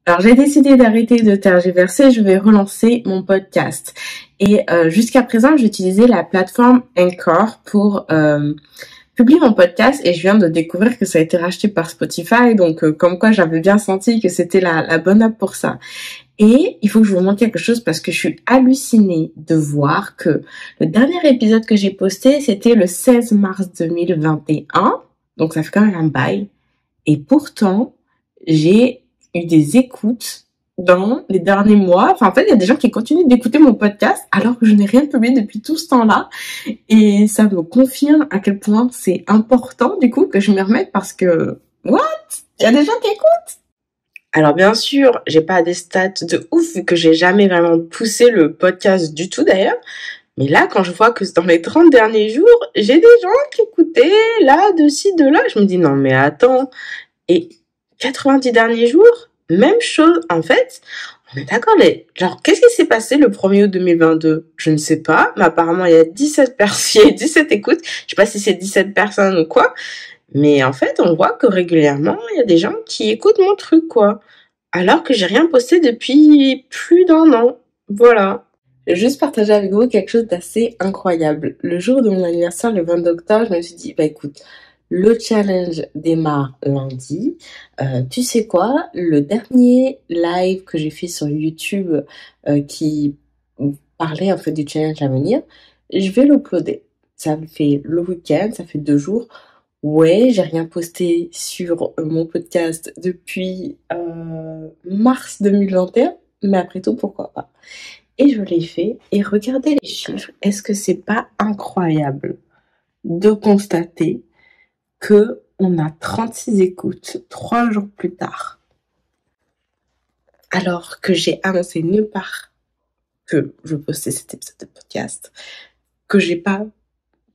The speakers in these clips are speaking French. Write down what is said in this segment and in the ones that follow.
Alors, j'ai décidé d'arrêter de tergiverser, je vais relancer mon podcast. Et jusqu'à présent, j'utilisais la plateforme Anchor pour publier mon podcast et je viens de découvrir que ça a été racheté par Spotify. Donc, comme quoi j'avais bien senti que c'était la bonne app pour ça. Et il faut que je vous montre quelque chose parce que je suis hallucinée de voir que le dernier épisode que j'ai posté, c'était le 16 mars 2021. Donc, ça fait quand même un bail. Et pourtant, j'ai eu des écoutes dans les derniers mois. Enfin, en fait, il y a des gens qui continuent d'écouter mon podcast alors que je n'ai rien publié depuis tout ce temps-là. Et ça me confirme à quel point c'est important, du coup, que je me remette parce que, what? Il y a des gens qui écoutent. Alors, bien sûr, j'ai pas des stats de ouf vu que j'ai jamais vraiment poussé le podcast du tout d'ailleurs. Mais là, quand je vois que dans les 30 derniers jours, j'ai des gens qui écoutaient là, de ci, de là, je me dis non, mais attends. Et 90 derniers jours, même chose. En fait, on est d'accord, genre, qu'est-ce qui s'est passé le 1er août 2022? Je ne sais pas, mais apparemment, il y a 17 écoutes. Je sais pas si c'est 17 personnes ou quoi. Mais en fait, on voit que régulièrement, il y a des gens qui écoutent mon truc, quoi. Alors que j'ai rien posté depuis plus d'un an. Voilà. Je vais juste partager avec vous quelque chose d'assez incroyable. Le jour de mon anniversaire, le 22 octobre, je me suis dit, bah écoute, le challenge démarre lundi. Tu sais quoi? Le dernier live que j'ai fait sur YouTube qui parlait en fait du challenge à venir, je vais l'uploader. Ça fait le week-end, ça fait 2 jours. Ouais, j'ai rien posté sur mon podcast depuis mars 2021, mais après tout, pourquoi pas? Et je l'ai fait, et regardez les chiffres. Est-ce que c'est pas incroyable de constater que on a 36 écoutes 3 jours plus tard, alors que j'ai annoncé nulle part que je postais cet épisode de podcast, que j'ai pas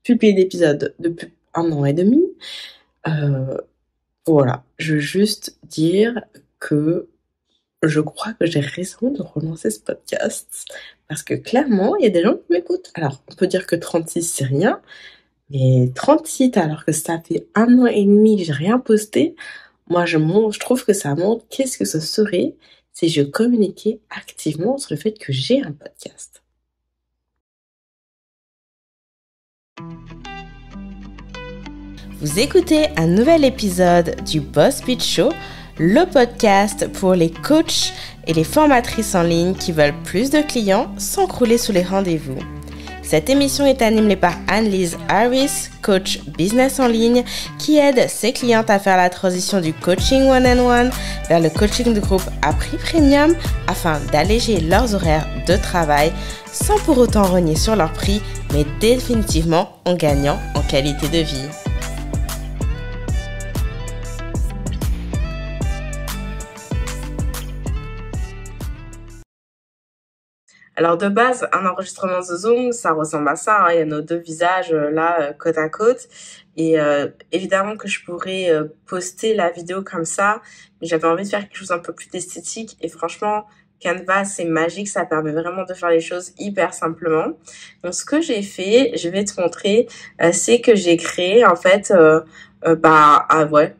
publié d'épisode depuis 1 an et demi. Voilà, je veux juste dire que je crois que j'ai raison de relancer ce podcast parce que clairement, il y a des gens qui m'écoutent. Alors, on peut dire que 36, c'est rien, mais 36, alors que ça fait 1 an et demi que j'ai rien posté, moi, je trouve que ça montre qu'est-ce que ce serait si je communiquais activement sur le fait que j'ai un podcast. Vous écoutez un nouvel épisode du Boss Pitch Show, le podcast pour les coachs et les formatrices en ligne qui veulent plus de clients sans crouler sous les rendez-vous. Cette émission est animée par Anne-Lise Harris, coach business en ligne, qui aide ses clientes à faire la transition du coaching one-on-one vers le coaching de groupe à prix premium afin d'alléger leurs horaires de travail sans pour autant rogner sur leur prix, mais définitivement en gagnant en qualité de vie. Alors de base, un enregistrement de Zoom, ça ressemble à ça, hein. Il y a nos deux visages là, côte à côte. Et évidemment que je pourrais poster la vidéo comme ça, mais j'avais envie de faire quelque chose un peu plus d'esthétique. Et franchement, Canva, c'est magique, ça permet vraiment de faire les choses hyper simplement. Donc ce que j'ai fait, je vais te montrer, c'est que j'ai créé en fait...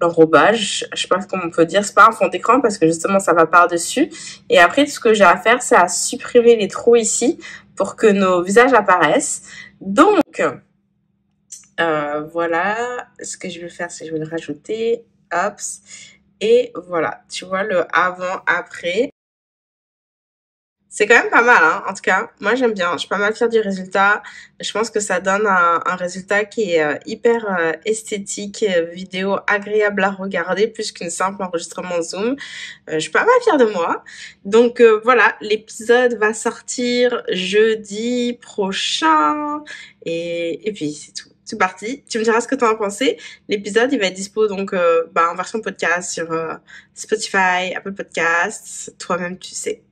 l'enrobage, je sais pas comment on peut dire, c'est pas un fond d'écran parce que justement ça va par-dessus. Et après, tout ce que j'ai à faire, c'est à supprimer les trous ici pour que nos visages apparaissent. Donc, voilà, ce que je vais faire, c'est que je vais le rajouter, hop, et voilà, tu vois le avant-après. C'est quand même pas mal, hein. En tout cas, moi j'aime bien. Je suis pas mal fière du résultat. Je pense que ça donne un résultat qui est hyper esthétique, vidéo agréable à regarder, plus qu'une simple enregistrement Zoom. Je suis pas mal fière de moi. Donc voilà, l'épisode va sortir jeudi prochain. Et puis c'est tout. C'est parti. Tu me diras ce que tu en as pensé. L'épisode, il va être dispo donc en version podcast sur Spotify, Apple Podcasts. Toi-même, tu sais.